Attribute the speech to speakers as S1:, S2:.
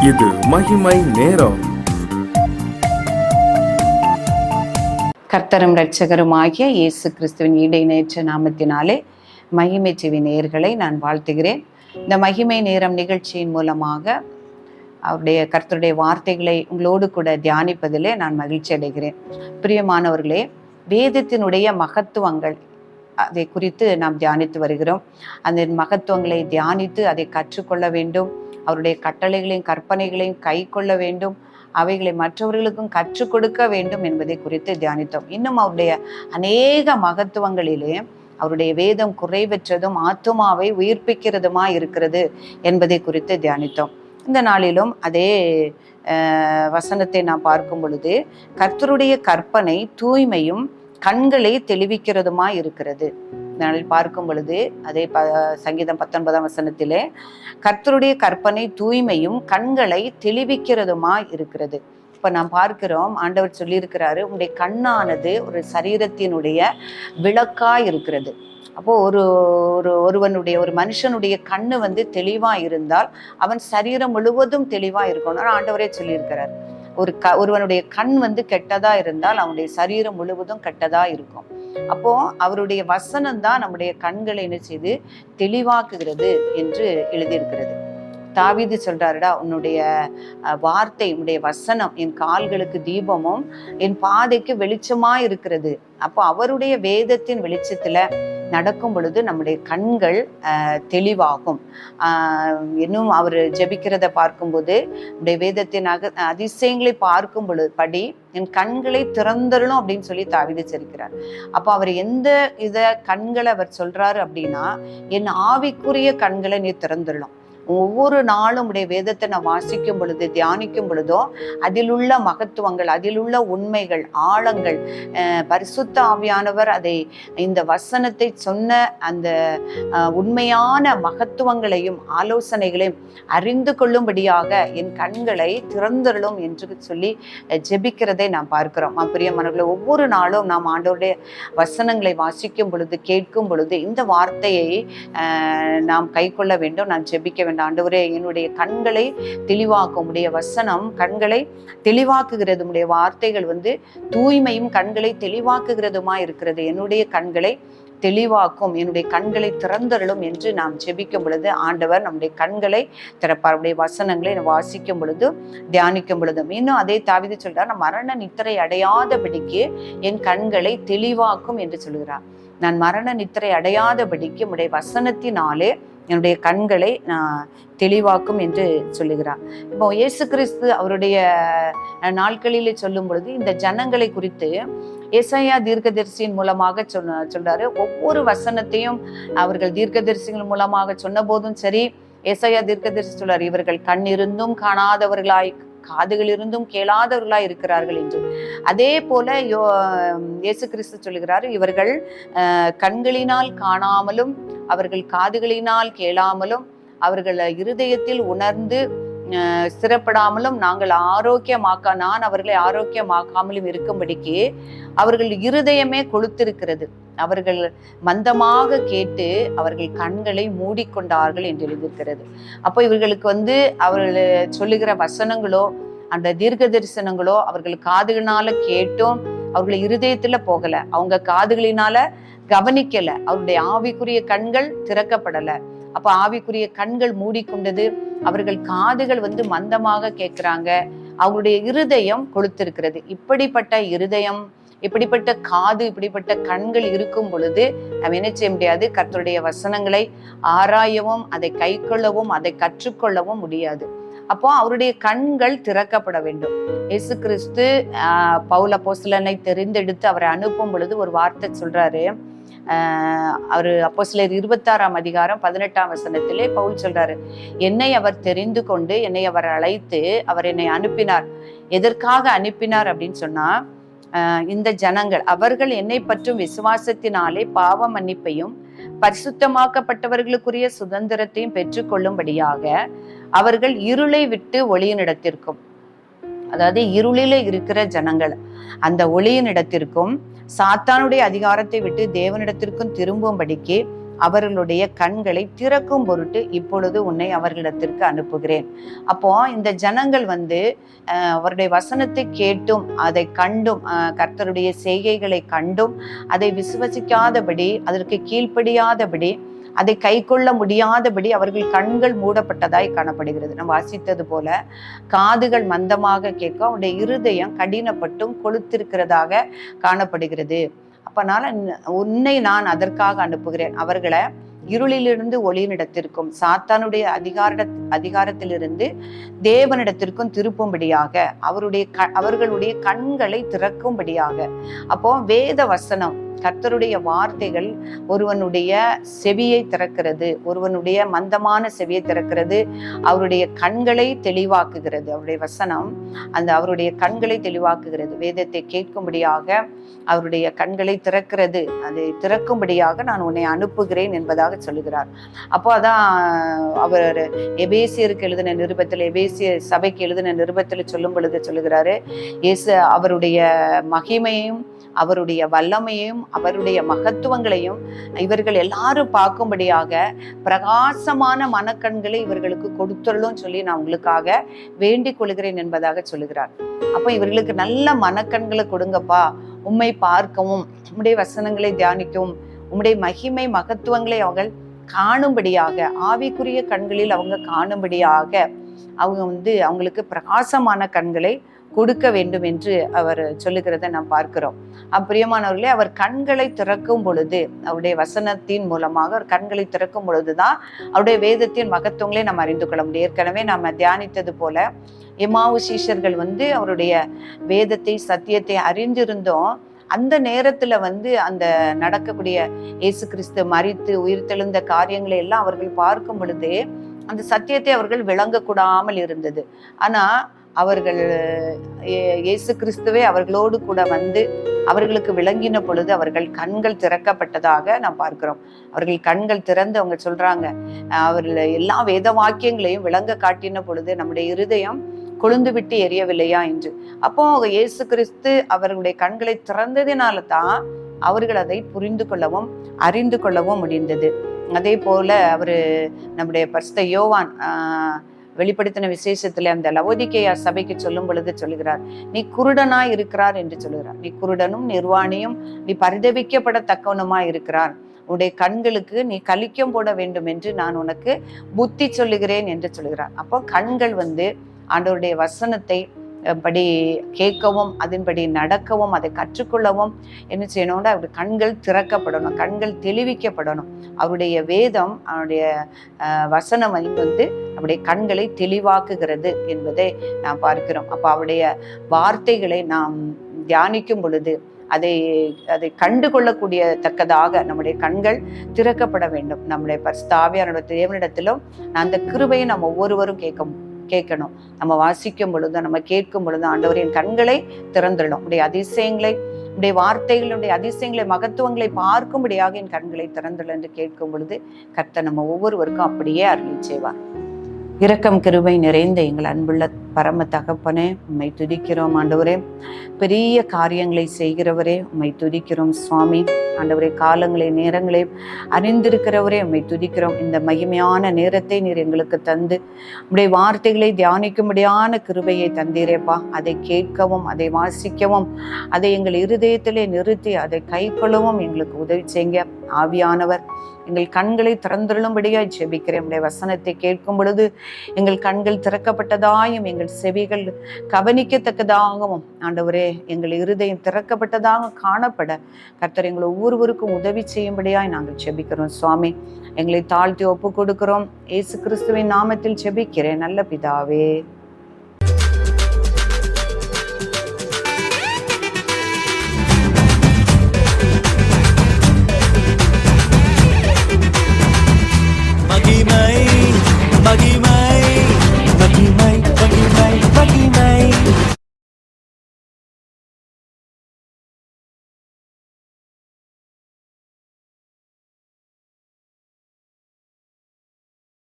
S1: இது மகிமை நேரம்.
S2: கர்த்தரும் இரட்சகருமாகிய இயேசு கிறிஸ்துவின் இடைநேற்ற நாமத்தினாலே மகிமை செவி நேயர்களை நான் வாழ்த்துகிறேன். இந்த மகிமை நேரம் நிகழ்ச்சியின் மூலமாக அவருடைய கர்த்தருடைய வார்த்தைகளை உங்களோடு கூட தியானிப்பதிலே நான் மகிழ்ச்சி அடைகிறேன். பிரியமானவர்களே, வேதத்தினுடைய மகத்துவங்கள் அதை குறித்து நாம் தியானித்து வருகிறோம். அந்த மகத்துவங்களை தியானித்து அதை கற்றுக்கொள்ள வேண்டும். அவருடைய கட்டளைகளையும் கற்பனைகளையும் கை கொள்ள வேண்டும். அவைகளை மற்றவர்களுக்கும் கற்றுக் கொடுக்க வேண்டும் என்பதை குறித்து தியானித்தோம். இன்னும் அவருடைய அநேக மகத்துவங்களிலே அவருடைய வேதம் குறைவற்றதும் ஆத்துமாவை உயிர்ப்பிக்கிறதுமா இருக்கிறது என்பதை குறித்து தியானித்தோம். இந்த நாளிலும் அதே வசனத்தை நாம் பார்க்கும் பொழுது, கர்த்தருடைய கற்பனை தூய்மையும் கண்களை தெளிவிக்கிறதுமா இருக்கிறது. நாளில் பார்க்கும் பொழுது அதே சங்கீதம் 19ஆம் வசனத்திலே கர்த்தருடைய கற்பனை தூய்மையும் கண்களை தெளிவிக்கிறதுமா இருக்கிறது. இப்ப நாம் பார்க்கிறோம், ஆண்டவர் சொல்லியிருக்கிறாரு, உங்களுடைய கண்ணானது ஒரு சரீரத்தினுடைய விளக்கா இருக்கிறது. அப்போ ஒருவனுடைய ஒரு மனுஷனுடைய கண்ணு தெளிவா இருந்தால் அவன் சரீரம் முழுவதும் தெளிவா இருக்கணும். ஆண்டவரே சொல்லியிருக்கிறார், ஒருவனுடைய கண் கெட்டதா இருந்தால் அவனுடைய சரீரம் முழுவதும் கெட்டதா இருக்கும். அப்போ அவருடைய வசனம் தான் நம்முடைய கண்களை என்ன செய்து தெளிவாக்குகிறது என்று எழுதியிருக்கிறது. தாவீது சொல்றாருடா, உன்னுடைய வார்த்தை, உன்னுடைய வசனம் என் கால்களுக்கு தீபமும் என் பாதைக்கு வெளிச்சமா இருக்கிறது. அப்போ அவருடைய வேதத்தின் வெளிச்சத்துல நடக்கும் பொழுது நம்முடைய கண்கள் தெளிவாகும். இன்னும் அவர் ஜெபிக்கிறத பார்க்கும்போது, நம்முடைய வேதத்தின் அதிசயங்களை பார்க்கும் பொழுது படி என் கண்களை திறந்தரணும் அப்படின்னு சொல்லி தாவீது செரிக்கிறார். அப்போ அவர் எந்த கண்களை அவர் சொல்றாரு அப்படின்னா, என் ஆவிக்குரிய கண்களை நீ திறந்துடணும். ஒவ்வொரு நாளும் உடைய வேதத்தை நான் வாசிக்கும் பொழுது, தியானிக்கும் பொழுதோ அதில் உள்ள மகத்துவங்கள், அதில் உள்ள உண்மைகள், ஆழங்கள், பரிசுத்த ஆவியானவர் அதை இந்த வசனத்தை சொன்ன அந்த உண்மையான மகத்துவங்களையும் ஆலோசனைகளையும் அறிந்து கொள்ளும்படியாக என் கண்களை திறந்தருளும் என்று சொல்லி ஜெபிக்கிறதை நாம் பார்க்கிறோம். பிரியமானவர்களே, ஒவ்வொரு நாளும் நாம் ஆண்டவருடைய வசனங்களை வாசிக்கும் பொழுது, கேட்கும் பொழுது இந்த வார்த்தையை நாம் கை கொள்ள வேண்டும். நான் ஜெபிக்க வேண்டும். ஆண்டவரே, என்னுடைய கண்களை தெளிவாக்கும். உடைய வசனம் கண்களை தெளிவாக்குகிறது. உடைய வார்த்தைகள் தூய்மையும் கண்களை தெளிவாக்குகிறதுமா இருக்கிறது. என்னுடைய கண்களை தெளிவாக்கும், என்னுடைய கண்களை திறந்தருளும் என்று நாம் ஜெபிக்கும் பொழுது ஆண்டவர் நம்முடைய கண்களை திறப்பார். அவருடைய வசனங்களை வாசிக்கும் பொழுது, தியானிக்கும் பொழுதும். இன்னும் அதே தாவீது சொல்றார், நான் மரண நித்திரை அடையாதபடிக்கு என் கண்களை தெளிவாக்கும் என்று சொல்கிறார். நான் மரண நித்திரை அடையாதபடிக்கு உடைய வசனத்தினாலே என்னுடைய கண்களை நான் தெளிவாக்கும் என்று சொல்லுகிறார். இப்போ இயேசு கிறிஸ்து அவருடைய நாட்களிலே சொல்லும் பொழுது இந்த ஜனங்களை குறித்து ஏசாயா தீர்க்கதரிசியின் மூலமாக சொல்றாரு. ஒவ்வொரு வசனத்தையும் அவர்கள் தீர்க்கதரிசிகள் மூலமாக சொன்ன போதும் சரி, ஏசாயா தீர்க்கதரிசி சொல்றாரு, இவர்கள் கண் இருந்தும் காணாதவர்களாய், காதுகள் இருந்தும் கேளாதவர்களாய் இருக்கிறார்கள் என்று. அதே போல இயேசு கிறிஸ்து சொல்லுகிறாரு, இவர்கள் கண்களினால் காணாமலும் அவர்கள் காதுகளினால் கேளாமலும் அவர்கள் இருதயத்தில் உணர்ந்து ஸ்திரப்படாமலும் நான் அவர்களை ஆரோக்கியமாக்காமலும் இருக்கும்படிக்கு அவர்கள் இருதயமே கொளுத்திருக்கிறது. அவர்கள் மந்தமாக கேட்டு அவர்கள் கண்களை மூடிக்கொண்டார்கள் என்று எழுதியிருக்கிறது. அப்போ இவர்களுக்கு அவர்கள் சொல்லுகிற வசனங்களோ அந்த தீர்க்க தரிசனங்களோ அவர்கள் காதுகளினால கேட்டும் அவர்கள் இருதயத்துல போகல, அவங்க காதுகளினால கவனிக்கல, அவருடைய ஆவிக்குரிய கண்கள் திறக்கப்படல. அப்ப ஆவிக்குரிய கண்கள் மூடிக்கொண்டது. அவர்கள் காதுகள் மந்தமாக கேட்கிறாங்க, அவங்களுடைய இருதயம் கொளுத்திருக்கிறது. இப்படிப்பட்ட இருதயம், இப்படிப்பட்ட காது, இப்படிப்பட்ட கண்கள் இருக்கும் பொழுது நம்ம என்ன செய்ய முடியாது? கர்த்தருடைய வசனங்களை ஆராயவும் அதை கை கொள்ளவும் அதை கற்றுக்கொள்ளவும் முடியாது. அப்போ அவருடைய கண்கள் திறக்கப்பட வேண்டும். இயேசு கிறிஸ்து பவுல் அப்போஸ்தலனை தெரிந்தெடுத்து அவரை அனுப்பும் பொழுது ஒரு வார்த்தை சொல்றாரு. அவரு அப்போஸ்தலர் 26ஆம் அதிகாரம் 18ஆம் வசனத்திலே பவுல் சொல்றாரு, என்னை அவர் தெரிந்து கொண்டு என்னை அவர் அழைத்து அவர் என்னை அனுப்பினார். எதற்காக அனுப்பினார் அப்படின்னு சொன்னா, இந்த ஜனங்கள் அவர்கள் என்னை பற்றும் விசுவாசத்தினாலே பாவ மன்னிப்பையும் பரிசுத்தமாக்கப்பட்டவர்களுக்குரிய சுதந்திரத்தையும் பெற்றுக்கொள்ளும்படியாக அவர்கள் இருளை விட்டு ஒளியினிடத்திற்கும், அதாவது இருளில இருக்கிற ஜனங்கள் அந்த ஒளியினிடத்திற்கும் சாத்தானுடைய அதிகாரத்தை விட்டு தேவனிடத்திற்கும் திரும்பும்படிக்கு அவர்களுடைய கண்களை திறக்கும் பொருட்டு இப்பொழுது உன்னை அவர்களிடத்திற்கு அனுப்புகிறேன். அப்போ இந்த ஜனங்கள் அவருடைய வசனத்தை கேட்டும் அதை கண்டும் கர்த்தருடைய செய்கைகளை கண்டும் அதை விசுவசிக்காதபடி, அதற்கு கீழ்ப்படியாதபடி, அதை கை கொள்ள முடியாதபடி அவர்கள் கண்கள் மூடப்பட்டதாய் காணப்படுகிறது. நம்ம வாசித்தது போல காதுகள் மந்தமாக கேட்க, அவருடைய இருதயம் கடினப்பட்டும் கொளுத்திருக்கிறதாக காணப்படுகிறது. அப்பனால உன்னை நான் அதற்காக அனுப்புகிறேன். அவர்களை இருளிலிருந்து ஒளியினிடத்திற்கும் சாத்தானுடைய அதிகாரத்திலிருந்து தேவனிடத்திற்கும் திருப்பும்படியாக, அவர்களுடைய கண்களை திறக்கும்படியாக. அப்போ வேத வசனம், கர்த்தருடைய வார்த்தைகள் ஒருவனுடைய செவியை திறக்கிறது, ஒருவனுடைய மந்தமான செவியை திறக்கிறது, அவருடைய கண்களை தெளிவாக்குகிறது. அவருடைய வசனம் அவருடைய கண்களை தெளிவாக்குகிறது. வேதத்தை கேட்கும்படியாக அவருடைய கண்களை திறக்கிறது. அதை திறக்கும்படியாக நான் உன்னை அனுப்புகிறேன் என்பதாக சொல்லுகிறார். அப்போ அதான் அவர் எபேசியருக்கு எழுதின நிருபத்தில், எபேசிய சபைக்கு எழுதின நிருபத்தில் சொல்லும் பொழுது சொல்லுகிறாரு, இயேசு அவருடைய மகிமையும் அவருடைய வல்லமையும் அவருடைய மகத்துவங்களையும் இவர்கள் எல்லாரும் பார்க்கும்படியாக பிரகாசமான மனக்கண்களை இவர்களுக்கு கொடுத்துள்ளோம் சொல்லி நான் உங்களுக்காக வேண்டிக் கொள்கிறேன் என்பதாக சொல்லுகிறார். அப்ப இவர்களுக்கு நல்ல மனக்கண்களை கொடுங்கப்பா, உம்மை பார்க்கவும், உம்முடைய வசனங்களை தியானிக்கவும், உம்முடைய மகிமை மகத்துவங்களை அவர்கள் காணும்படியாக, ஆவிக்குரிய கண்களில் அவங்க காணும்படியாக அவங்க அவங்களுக்கு பிரகாசமான கண்களை கொடுக்க வேண்டும் என்று அவர் சொல்லுகிறத நாம் பார்க்கிறோம். பிரியமானவர்களே, அவர் கண்களை திறக்கும் பொழுது, அவருடைய வசனத்தின் மூலமாக அவர் கண்களை திறக்கும் பொழுதுதான் அவருடைய வேதத்தின் மகத்துவங்களை நாம் அறிந்து கொள்ள முடியும். ஏற்கனவே நாம் தியானித்தது போல எம்மாவு சீஷர்கள் அவருடைய வேதத்தை சத்தியத்தை அறிந்திருந்தோம். அந்த நேரத்துல அந்த நடக்கக்கூடிய இயேசு கிறிஸ்து மரித்து உயிர்த்தெழுந்த காரியங்களை எல்லாம் அவர்கள் பார்க்கும் பொழுது அந்த சத்தியத்தை அவர்கள் விளங்கக்கூடாமல் இருந்தது. ஆனா அவர்கள் இயேசு கிறிஸ்துவே அவர்களோடு கூட அவர்களுக்கு விளங்கின பொழுது அவர்கள் கண்கள் திறக்கப்பட்டதாக நாம் பார்க்கிறோம். அவர்கள் கண்கள் திறந்து அவங்க சொல்றாங்க, அவர்கள் எல்லா வேத வாக்கியங்களையும் விளங்க காட்டின பொழுது நம்முடைய இருதயம் கொழுந்து விட்டு எரியவில்லையா என்று. அப்போ இயேசு கிறிஸ்து அவர்களுடைய கண்களை திறந்ததினால தான் அவர்கள் அதை புரிந்து கொள்ளவும் அறிந்து கொள்ளவும் முடிந்தது. அதே போல நம்முடைய பரிசுத்த யோவான் வெளிப்படுத்தின விசேஷத்துல அந்த லவோதிக்கேயா சபைக்கு சொல்லும் பொழுது சொல்லுகிறார், நீ குருடனாய் இருக்கிறார் என்று சொல்லுகிறார். நீ குருடனும் நிர்வாணியும் நீ பரிதபிக்கப்படத்தக்கவனுமாய் இருக்கிறார். உன்னுடைய கண்களுக்கு நீ கலிக்கம் போட வேண்டும் என்று நான் உனக்கு புத்தி சொல்லுகிறேன் என்று சொல்லுகிறார். அப்போ கண்கள் ஆண்டவருடைய வசனத்தை படி கேட்கவும், அதன்படி நடக்கவும், அதை கற்றுக்கொள்ளவும் என்ன செய்யணும்னா அவருடைய கண்கள் திறக்கப்படணும், கண்கள் தெளிவிக்கப்படணும். அவருடைய வேதம், அவருடைய வசனம் அவருடைய கண்களை தெளிவாக்குகிறது என்பதை நாம் பார்க்கிறோம். அப்போ அவருடைய வார்த்தைகளை நாம் தியானிக்கும் பொழுது அதை கண்டு கொள்ளக்கூடியத்தக்கதாக நம்முடைய கண்கள் திறக்கப்பட வேண்டும். நம்முடைய பரிசுத்த ஆவியானவருடைய தேவனிடத்திலும் அந்த கிருபையை நம்ம ஒவ்வொருவரும் கேட்கணும். நம்ம வாசிக்கும் பொழுது, நம்ம கேட்கும் பொழுது, ஆண்டவரின் கண்களை திறந்துள்ளோம். உடைய அதிசயங்களை, உடைய வார்த்தைகளுடைய அதிசயங்களை, மகத்துவங்களை பார்க்கும்படியாக என் கண்களை திறந்துள்ள என்று கேட்கும் பொழுது கர்த்தர் நம்ம ஒவ்வொருவருக்கும் அப்படியே அருளி செய்வார். இரக்கம் கிருபை நிறைந்த எங்கள் அன்புள்ள பரம தகப்பனே, உம்மை துதிக்கிறோம் ஆண்டவரே. பெரிய காரியங்களை செய்கிறவரே, உம்மை துதிக்கிறோம் சுவாமி. ஆண்டவரே, காலங்களை நேரங்களை அறிந்திருக்கிறவரே, உம்மை துதிக்கிறோம். இந்த மகிமையான நேரத்தை நீர் எங்களுக்கு தந்து உம்முடைய வார்த்தைகளை தியானிக்கும்படியான கிருபையை தந்தீரேப்பா. அதை கேட்கவும், அதை வாசிக்கவும், அதை எங்கள் இருதயத்திலே நிறுத்தி அதை கை கொள்ளவும் எங்களுக்கு உதவி செய்யுங்க. ஆவியானவர் எங்கள் கண்களை திறந்துள்ளும்படியாய் ஜெபிக்கிறேன். உடைய வசனத்தை கேட்கும் பொழுது எங்கள் கண்கள் திறக்கப்பட்டதாயும் எங்கள் செவிகள் கவனிக்கத்தக்கதாகவும் ஆண்டவரே எங்கள் இருதயம் திறக்கப்பட்டதாக காணப்பட கர்த்தர் எங்களை ஒவ்வொருவருக்கும் உதவி செய்யும்படியாய் நாங்கள் ஜெபிக்கிறோம் சுவாமி. எங்களை தாழ்த்தி ஒப்பு கொடுக்கிறோம். இயேசு கிறிஸ்துவின் நாமத்தில் ஜெபிக்கிறேன் நல்ல பிதாவே.